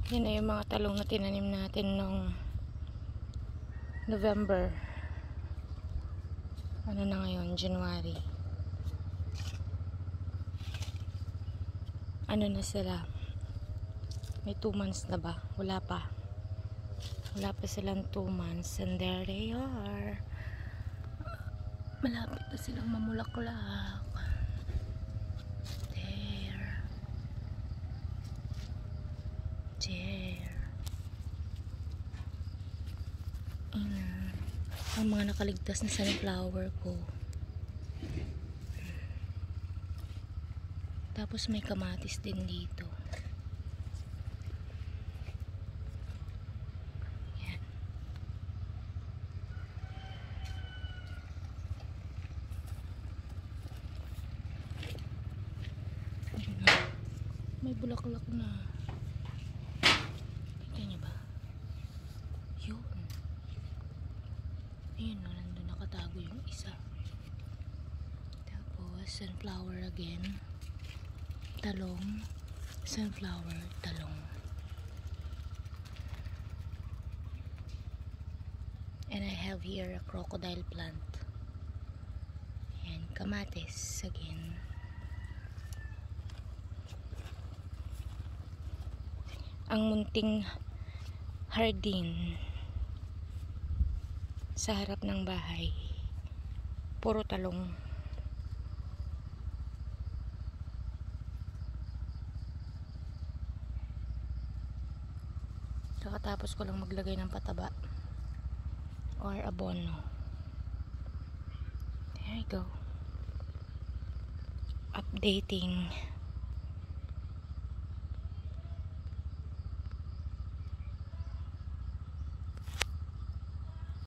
Yan na yung mga talong na tinanim natin noong November. Ano na ngayon? January. Ano na sila? May 2 months na ba? Wala pa. Wala pa silang 2 months. And there they are. Malapit na silang mamulaklak. There. Ang mga nakaligtas na sunflower ko. Tapos may kamatis din dito. Yan. May bulaklak na. Kita niyo ba? Yun. Ayun, no, nandun nakatago yung isa. Tapos, sunflower again. Talong. Sunflower, talong. And I have here a crocodile plant. And kamatis again. Ang munting hardin sa harap ng bahay, puro talong. Kakatapos ko lang maglagay ng pataba or abono. There you go. Updating